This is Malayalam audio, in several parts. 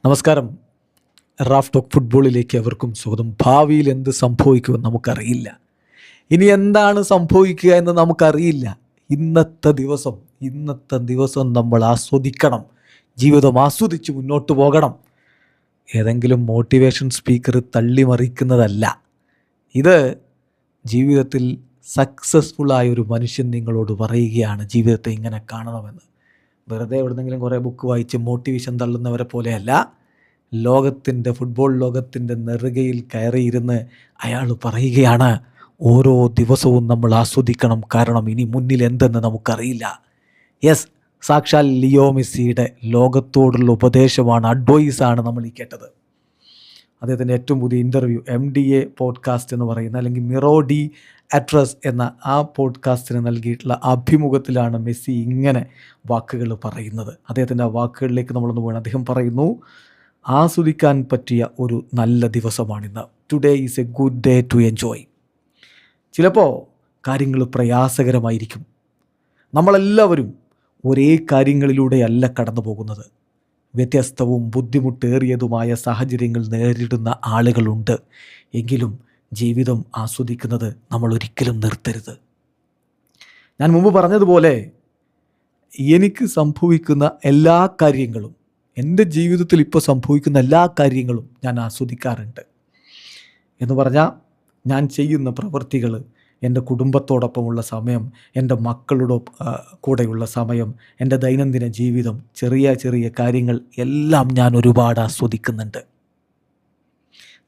നമസ്കാരം. റാഫ് ടോക്ക് ഫുട്ബോളിലേക്ക് അവർക്കും സ്വാഗതം. ഭാവിയിൽ എന്ത് സംഭവിക്കുമെന്ന് നമുക്കറിയില്ല. ഇനി എന്താണ് സംഭവിക്കുക എന്ന് നമുക്കറിയില്ല. ഇന്നത്തെ ദിവസം നമ്മൾ ആസ്വദിക്കണം. ജീവിതം ആസ്വദിച്ച് മുന്നോട്ട് പോകണം. ഏതെങ്കിലും മോട്ടിവേഷൻ സ്പീക്കർ തള്ളിമറിക്കുന്നതല്ല ഇത്. ജീവിതത്തിൽ സക്സസ്ഫുള്ളായ ഒരു മനുഷ്യൻ നിങ്ങളോട് പറയുകയാണ് ജീവിതത്തെ ഇങ്ങനെ കാണണമെന്ന്. വെറുതെ എവിടെന്നെങ്കിലും കുറേ ബുക്ക് വായിച്ച് മോട്ടിവേഷൻ തള്ളുന്നവരെ പോലെയല്ല. ഫുട്ബോൾ ലോകത്തിൻ്റെ നെറുകയിൽ കയറിയിരുന്ന് അയാൾ പറയുകയാണ്, ഓരോ ദിവസവും നമ്മൾ ആസ്വദിക്കണം, കാരണം ഇനി മുന്നിൽ എന്തെന്ന് നമുക്കറിയില്ല. യെസ്, സാക്ഷാൽ ലിയോ മെസ്സിയുടെ ലോകത്തോടുള്ള ഉപദേശമാണ്, അഡ്വൈസാണ് നമ്മൾ ഈ കേട്ടത്. അദ്ദേഹത്തിൻ്റെ ഏറ്റവും പുതിയ ഇൻ്റർവ്യൂ MDA പോഡ്കാസ്റ്റ് എന്ന് പറയുന്ന, അല്ലെങ്കിൽ മിറോ ഡി അഡ്രസ് എന്ന ആ പോഡ്കാസ്റ്റിന് നൽകിയിട്ടുള്ള അഭിമുഖത്തിലാണ് മെസ്സി ഇങ്ങനെ വാക്കുകൾ പറയുന്നത്. അദ്ദേഹത്തിൻ്റെ ആ വാക്കുകളിലേക്ക് നമ്മളൊന്ന് പോകണം. അദ്ദേഹം പറയുന്നു, ആസ്വദിക്കാൻ പറ്റിയ ഒരു നല്ല ദിവസമാണിന്ന്. Today is a good day to enjoy. ചിലപ്പോൾ കാര്യങ്ങൾ പ്രയാസകരമായിരിക്കും. നമ്മളെല്ലാവരും ഒരേ കാര്യങ്ങളിലൂടെയല്ല കടന്നു പോകുന്നത്. വ്യത്യസ്തവും ബുദ്ധിമുട്ടേറിയതുമായ സാഹചര്യങ്ങൾ നേരിടുന്ന ആളുകളുണ്ട്. എങ്കിലും ജീവിതം ആസ്വദിക്കുന്നത് നമ്മൾ ഒരിക്കലും നിർത്തരുത്. ഞാൻ മുമ്പ് പറഞ്ഞതുപോലെ, എനിക്ക് സംഭവിക്കുന്ന എല്ലാ കാര്യങ്ങളും, എൻ്റെ ജീവിതത്തിൽ ഇപ്പോൾ സംഭവിക്കുന്ന എല്ലാ കാര്യങ്ങളും ഞാൻ ആസ്വദിക്കാറുണ്ട്. എന്ന് പറഞ്ഞാൽ, ഞാൻ ചെയ്യുന്ന പ്രവൃത്തികൾ, എൻ്റെ കുടുംബത്തോടൊപ്പമുള്ള സമയം, എൻ്റെ മക്കളുടെ കൂടെയുള്ള സമയം, എൻ്റെ ദൈനംദിന ജീവിതം, ചെറിയ ചെറിയ കാര്യങ്ങൾ എല്ലാം ഞാൻ ഒരുപാട് ആസ്വദിക്കുന്നുണ്ട്.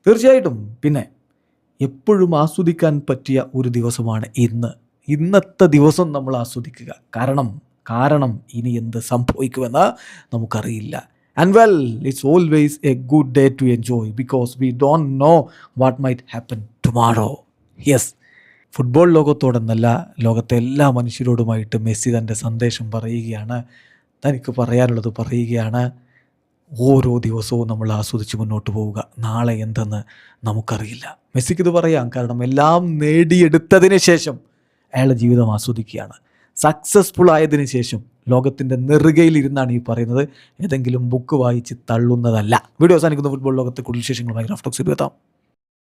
തീർച്ചയായിട്ടും. പിന്നെ എപ്പോഴും ആസ്വദിക്കാൻ പറ്റിയ ഒരു ദിവസമാണ് ഇന്നത്തെ ദിവസം നമ്മൾ ആസ്വദിക്കുക. കാരണം ഇനി എന്ത് സംഭവിക്കുമെന്ന് നമുക്കറിയില്ല. And well, it's always a good day to enjoy because we don't know what might happen tomorrow. Yes, football ലോകത്തോടെന്നല്ല, ലോകത്തെ എല്ലാ മനുഷ്യരോടുമായിട്ട് മെസ്സി തൻ്റെ സന്ദേശം പറയുകയാണ്. തനിക്ക് പറയാനുള്ളത് പറയുകയാണ്. ഓരോ ദിവസവും നമ്മൾ ആസ്വദിച്ച് മുന്നോട്ട് പോവുക. നാളെ എന്തെന്ന് നമുക്കറിയില്ല. മെസ്സിക്കിത് പറയാം, കാരണം എല്ലാം നേടിയെടുത്തതിന് ശേഷം അയാൾ ജീവിതം ആസ്വദിക്കുകയാണ്. സക്സസ്ഫുൾ ആയതിനു ശേഷം ലോകത്തിൻ്റെ നെറുകയിലിരുന്നാണ് ഈ പറയുന്നത്. ഏതെങ്കിലും ബുക്ക് വായിച്ച് തള്ളുന്നതല്ല. വീഡിയോ അവസാനിക്കുന്ന ഫുട്ബോൾ ലോകത്തെ കൂടുതൽ വിശേഷങ്ങളുമായി റാഫ് ടോക്സിൽ എത്താം.